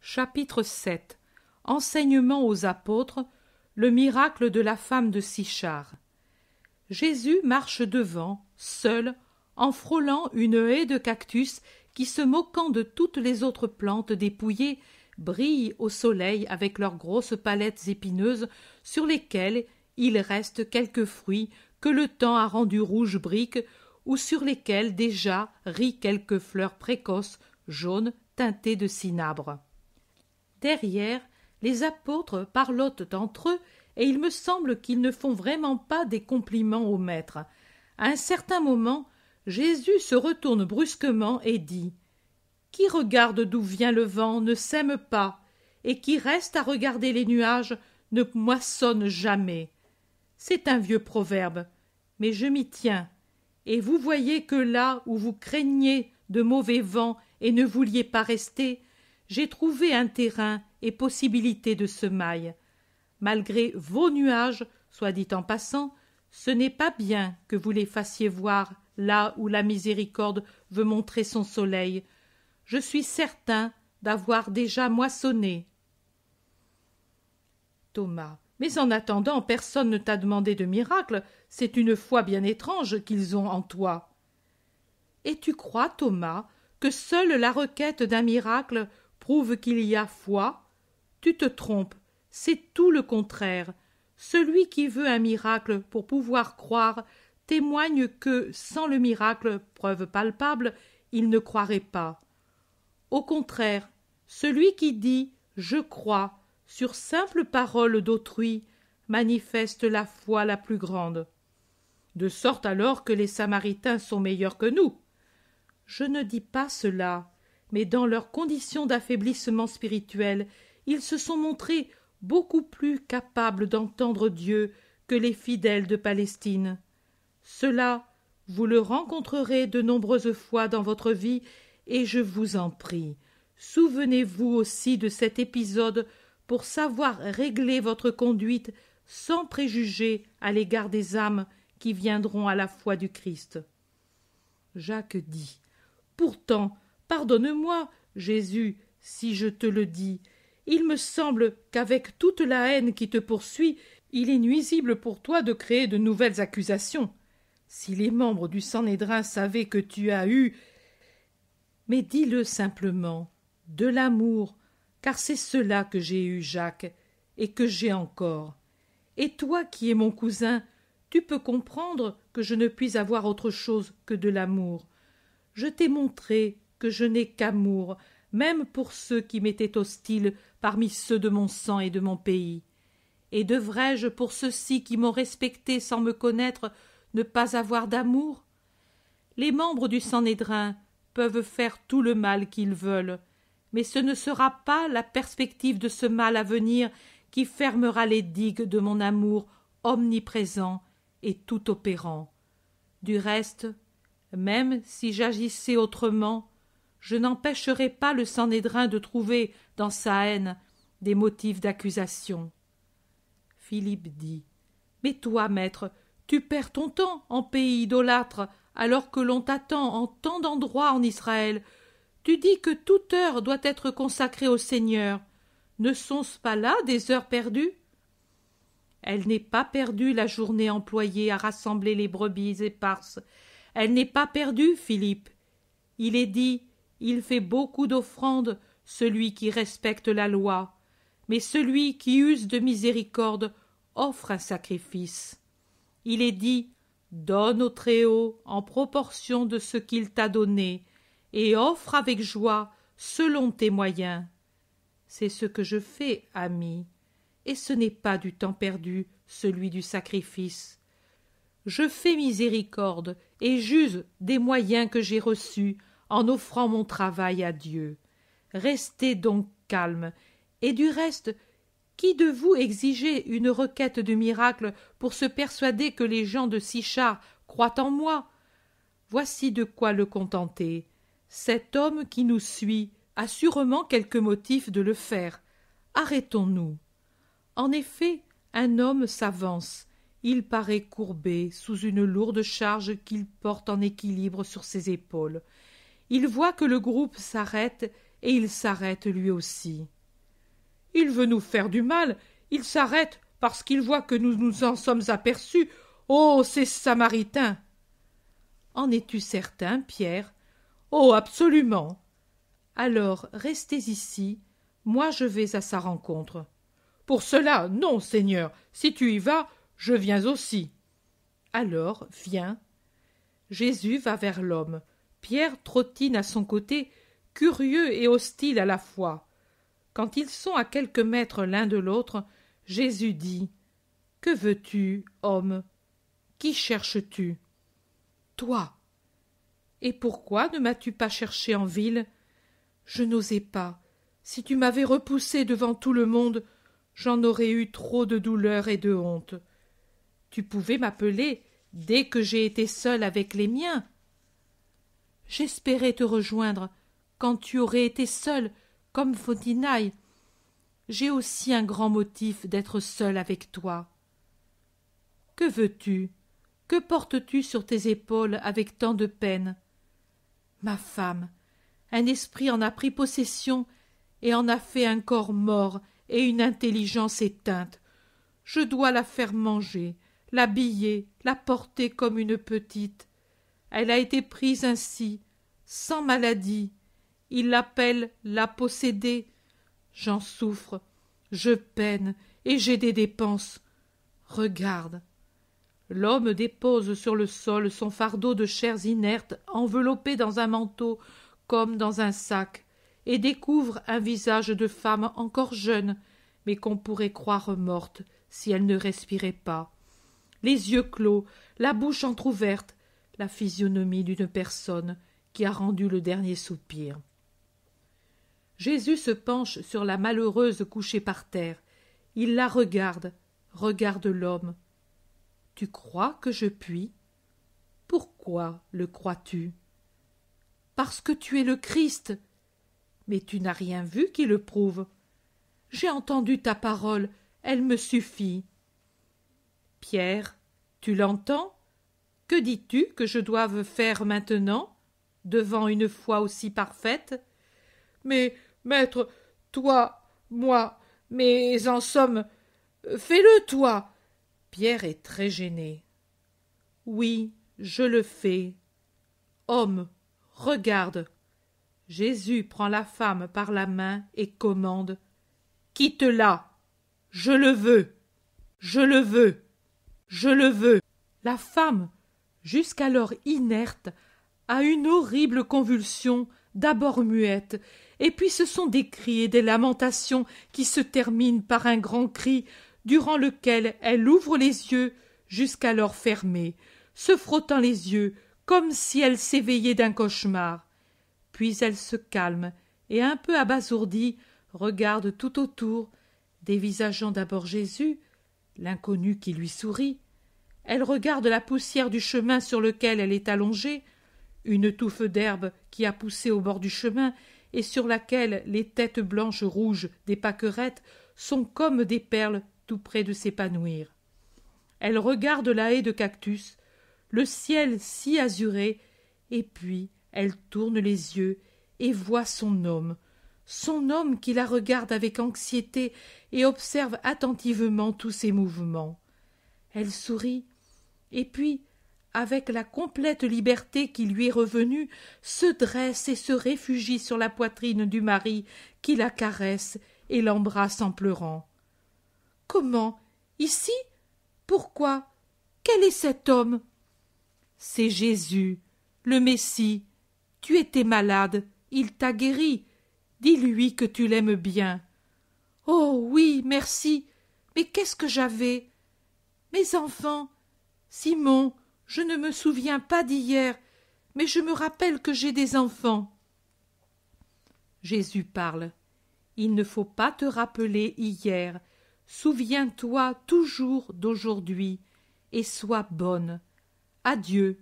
Chapitre 7. Enseignement aux apôtres, le miracle de la femme de Sichar. Jésus marche devant, seul, en frôlant une haie de cactus qui, se moquant de toutes les autres plantes dépouillées, brillent au soleil avec leurs grosses palettes épineuses sur lesquelles il reste quelques fruits que le temps a rendus rouges briques ou sur lesquels déjà rient quelques fleurs précoces, jaunes, teintées de cinabre. Derrière, les apôtres parlotent entre eux, et il me semble qu'ils ne font vraiment pas des compliments au maître. À un certain moment, Jésus se retourne brusquement et dit « Qui regarde d'où vient le vent ne sème pas, et qui reste à regarder les nuages ne moissonne jamais. » C'est un vieux proverbe, mais je m'y tiens. Et vous voyez que là où vous craigniez de mauvais vents et ne vouliez pas rester, j'ai trouvé un terrain et possibilité de semaille. Malgré vos nuages, soit dit en passant, ce n'est pas bien que vous les fassiez voir là où la miséricorde veut montrer son soleil. Je suis certain d'avoir déjà moissonné. Thomas. Mais en attendant, personne ne t'a demandé de miracle. C'est une foi bien étrange qu'ils ont en toi. Et tu crois, Thomas, que seule la requête d'un miracle prouve qu'il y a foi? Tu te trompes, c'est tout le contraire. Celui qui veut un miracle pour pouvoir croire témoigne que, sans le miracle, preuve palpable, il ne croirait pas. Au contraire, celui qui dit « je crois » sur simple parole d'autrui manifeste la foi la plus grande. De sorte alors que les Samaritains sont meilleurs que nous. Je ne dis pas cela, mais dans leur condition d'affaiblissement spirituel, ils se sont montrés beaucoup plus capables d'entendre Dieu que les fidèles de Palestine. Cela, vous le rencontrerez de nombreuses fois dans votre vie, et je vous en prie, souvenez-vous aussi de cet épisode pour savoir régler votre conduite sans préjugés à l'égard des âmes qui viendront à la foi du Christ. Jacques dit « Pourtant, pardonne-moi, Jésus, si je te le dis, il me semble qu'avec toute la haine qui te poursuit, il est nuisible pour toi de créer de nouvelles accusations. Si les membres du Sanhédrin savaient que tu as eu... Mais dis-le simplement, de l'amour, car c'est cela que j'ai eu, Jacques, et que j'ai encore. Et toi qui es mon cousin, tu peux comprendre que je ne puis avoir autre chose que de l'amour. Je t'ai montré que je n'ai qu'amour, même pour ceux qui m'étaient hostiles parmi ceux de mon sang et de mon pays. Et devrais-je, pour ceux-ci qui m'ont respecté sans me connaître, ne pas avoir d'amour? Les membres du Sanhédrin peuvent faire tout le mal qu'ils veulent, mais ce ne sera pas la perspective de ce mal à venir qui fermera les digues de mon amour omniprésent et tout opérant. Du reste, même si j'agissais autrement, je n'empêcherais pas le Sanhédrin de trouver dans sa haine des motifs d'accusation. Philippe dit « Mais toi, maître, tu perds ton temps en pays idolâtre, alors que l'on t'attend en tant d'endroits en Israël. Tu dis que toute heure doit être consacrée au Seigneur. Ne sont-ce pas là des heures perdues? Elle n'est pas perdue la journée employée à rassembler les brebis éparses. Elle n'est pas perdue, Philippe. Il est dit, il fait beaucoup d'offrandes, celui qui respecte la loi. Mais celui qui use de miséricorde offre un sacrifice. Il est dit, donne au Très-Haut en proportion de ce qu'il t'a donné, et offre avec joie selon tes moyens. C'est ce que je fais, ami, et ce n'est pas du temps perdu, celui du sacrifice. Je fais miséricorde et j'use des moyens que j'ai reçus en offrant mon travail à Dieu. Restez donc calme, et du reste, qui de vous exigeait une requête de miracle pour se persuader que les gens de Sichar croient en moi? Voici de quoi le contenter. Cet homme qui nous suit a sûrement quelque motif de le faire. Arrêtons-nous. En effet, un homme s'avance. Il paraît courbé sous une lourde charge qu'il porte en équilibre sur ses épaules. Il voit que le groupe s'arrête et il s'arrête lui aussi. Il veut nous faire du mal. Il s'arrête parce qu'il voit que nous nous en sommes aperçus. Oh, ces Samaritains !» « En es-tu certain, Pierre ?»« Oh, absolument. »« Alors, restez ici. Moi, je vais à sa rencontre. »« Pour cela, non, Seigneur. Si tu y vas, je viens aussi. » Alors, viens. Jésus va vers l'homme. Pierre trottine à son côté, curieux et hostile à la fois. Quand ils sont à quelques mètres l'un de l'autre, Jésus dit : « Que veux-tu, homme ? Qui cherches-tu ? » ?»« Toi. »« Et pourquoi ne m'as-tu pas cherché en ville ? » ?»« Je n'osais pas. Si tu m'avais repoussé devant tout le monde, j'en aurais eu trop de douleur et de honte. Tu pouvais m'appeler dès que j'ai été seul avec les miens. J'espérais te rejoindre quand tu aurais été seul, comme Fotinaï. J'ai aussi un grand motif d'être seul avec toi. Que veux-tu ? Que portes-tu sur tes épaules avec tant de peine ? Ma femme, un esprit en a pris possession et en a fait un corps mort et une intelligence éteinte. Je dois la faire manger, l'habiller, la porter comme une petite. Elle a été prise ainsi, sans maladie. Il l'appelle la possédée. J'en souffre, je peine et j'ai des dépenses. Regarde. L'homme dépose sur le sol son fardeau de chairs inertes enveloppé dans un manteau comme dans un sac, et découvre un visage de femme encore jeune, mais qu'on pourrait croire morte si elle ne respirait pas. Les yeux clos, la bouche entr'ouverte, la physionomie d'une personne qui a rendu le dernier soupir. Jésus se penche sur la malheureuse couchée par terre. Il la regarde l'homme. « Tu crois que je puis ? Pourquoi le crois-tu ? Parce que tu es le Christ. Mais tu n'as rien vu qui le prouve. J'ai entendu ta parole, elle me suffit. Pierre, tu l'entends ? Que dis-tu que je doive faire maintenant, devant une foi aussi parfaite ? Mais, maître, toi, moi, mais en somme, fais-le, toi. Pierre est très gêné. Oui, je le fais. Homme, regarde. Jésus prend la femme par la main et commande : quitte-la. Je le veux. Je le veux. Je le veux. La femme, jusqu'alors inerte, a une horrible convulsion, d'abord muette, et puis ce sont des cris et des lamentations qui se terminent par un grand cri, durant lequel elle ouvre les yeux, jusqu'alors fermés, se frottant les yeux, comme si elle s'éveillait d'un cauchemar. Puis elle se calme, et un peu abasourdie, regarde tout autour, dévisageant d'abord Jésus, l'inconnu qui lui sourit. Elle regarde la poussière du chemin sur lequel elle est allongée, une touffe d'herbe qui a poussé au bord du chemin et sur laquelle les têtes blanches rouges des pâquerettes sont comme des perles tout près de s'épanouir. Elle regarde la haie de cactus, le ciel si azuré, et puis elle tourne les yeux et voit son homme qui la regarde avec anxiété et observe attentivement tous ses mouvements. Elle sourit, et puis, avec la complète liberté qui lui est revenue, se dresse et se réfugie sur la poitrine du mari qui la caresse et l'embrasse en pleurant. « Comment ? Ici ? Pourquoi ? Quel est cet homme ? » ?»« C'est Jésus, le Messie. Tu étais malade, il t'a guéri. Dis-lui que tu l'aimes bien. »« Oh oui, merci. Mais qu'est-ce que j'avais ? Mes enfants. Simon, je ne me souviens pas d'hier, mais je me rappelle que j'ai des enfants. » Jésus parle. Il ne faut pas te rappeler hier. Souviens-toi toujours d'aujourd'hui et sois bonne. Adieu,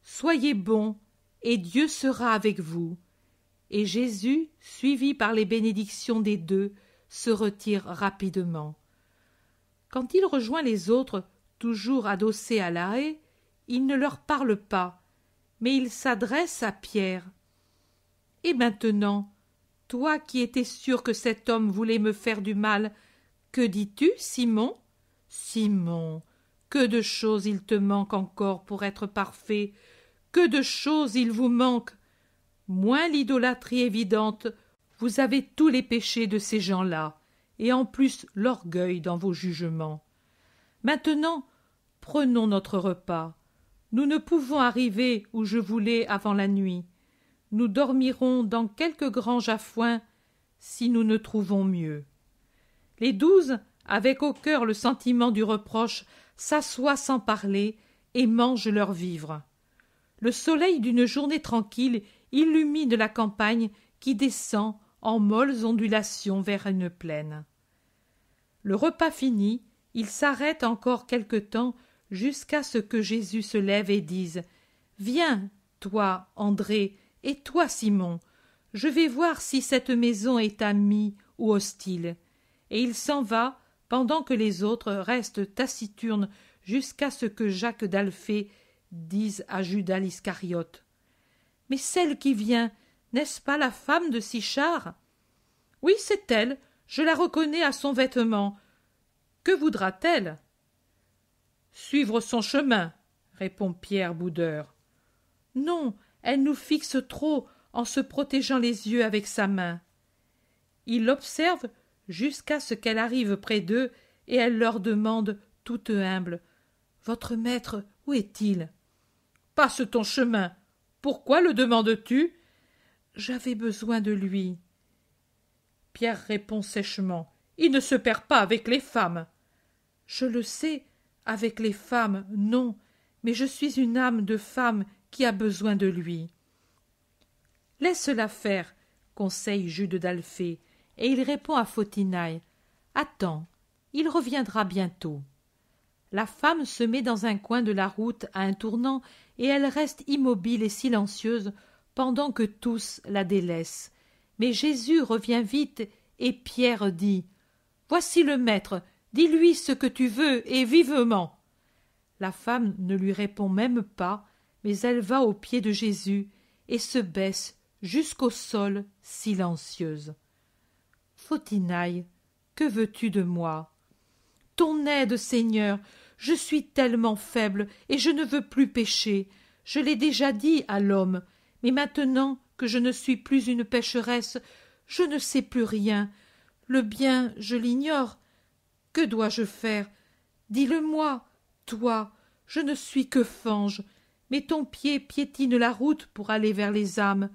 soyez bons, et Dieu sera avec vous. Et Jésus, suivi par les bénédictions des deux, se retire rapidement. Quand il rejoint les autres, toujours adossés à la haie, il ne leur parle pas, mais il s'adresse à Pierre. « Et maintenant, toi qui étais sûr que cet homme voulait me faire du mal, que dis-tu, Simon? Simon, que de choses il te manque encore pour être parfait, que de choses il vous manque. Moins l'idolâtrie évidente, vous avez tous les péchés de ces gens-là, et en plus l'orgueil dans vos jugements. Maintenant, prenons notre repas. Nous ne pouvons arriver où je voulais avant la nuit. Nous dormirons dans quelque grange à foin, si nous ne trouvons mieux. Les 12, avec au cœur le sentiment du reproche, s'assoient sans parler et mangent leurs vivres. Le soleil d'une journée tranquille illumine la campagne qui descend en molles ondulations vers une plaine. Le repas fini, ils s'arrêtent encore quelque temps jusqu'à ce que Jésus se lève et dise « Viens, toi, André, et toi, Simon, je vais voir si cette maison est amie ou hostile. » Et il s'en va, pendant que les autres restent taciturnes jusqu'à ce que Jacques d'Alphée dise à Judas l'Iscariote « Mais celle qui vient, n'est-ce pas la femme de Sichar ?»« Oui, c'est elle, je la reconnais à son vêtement. Que voudra-t-elle » ?»« Suivre son chemin, » répond Pierre Boudeur. « Non, elle nous fixe trop en se protégeant les yeux avec sa main. » Il l'observe jusqu'à ce qu'elle arrive près d'eux et elle leur demande, toute humble « Votre maître, où est-il ?»« Passe ton chemin. Pourquoi le demandes-tu ?»« J'avais besoin de lui. » Pierre répond sèchement « Il ne se perd pas avec les femmes. » « Je le sais, avec les femmes, non, mais je suis une âme de femme qui a besoin de lui. » « Laisse-la faire, » conseille Jude d'Alphée, et il répond à Photinaï « Attends, il reviendra bientôt. » La femme se met dans un coin de la route à un tournant et elle reste immobile et silencieuse pendant que tous la délaissent. Mais Jésus revient vite et Pierre dit « Voici le maître, dis-lui ce que tu veux et vivement. » La femme ne lui répond même pas, mais elle va aux pieds de Jésus et se baisse jusqu'au sol silencieuse. « Photinaï, que veux-tu de moi ?»« Ton aide, Seigneur, je suis tellement faible et je ne veux plus pécher. Je l'ai déjà dit à l'homme, mais maintenant que je ne suis plus une pécheresse, je ne sais plus rien. Le bien, je l'ignore. Que dois-je faire? Dis-le-moi, toi, je ne suis que fange, mais ton pied piétine la route pour aller vers les âmes.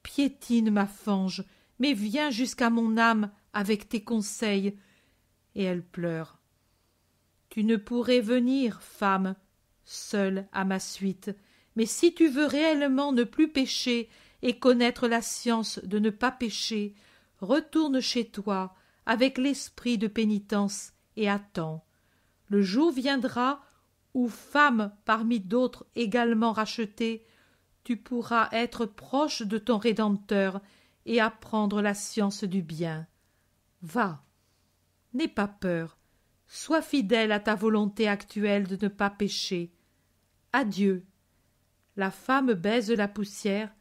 Piétine ma fange, mais viens jusqu'à mon âme avec tes conseils. » Et elle pleure. « Tu ne pourrais venir, femme, seule à ma suite, mais si tu veux réellement ne plus pécher et connaître la science de ne pas pécher, retourne chez toi avec l'esprit de pénitence et attends. Le jour viendra où, femme parmi d'autres également rachetées, tu pourras être proche de ton Rédempteur et apprendre la science du bien. Va, n'aie pas peur, sois fidèle à ta volonté actuelle de ne pas pécher. Adieu. » La femme baise la poussière,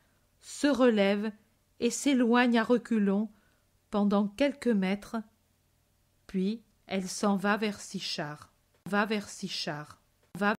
se relève et s'éloigne à reculons pendant quelques mètres, puis elle s'en va vers Sichar.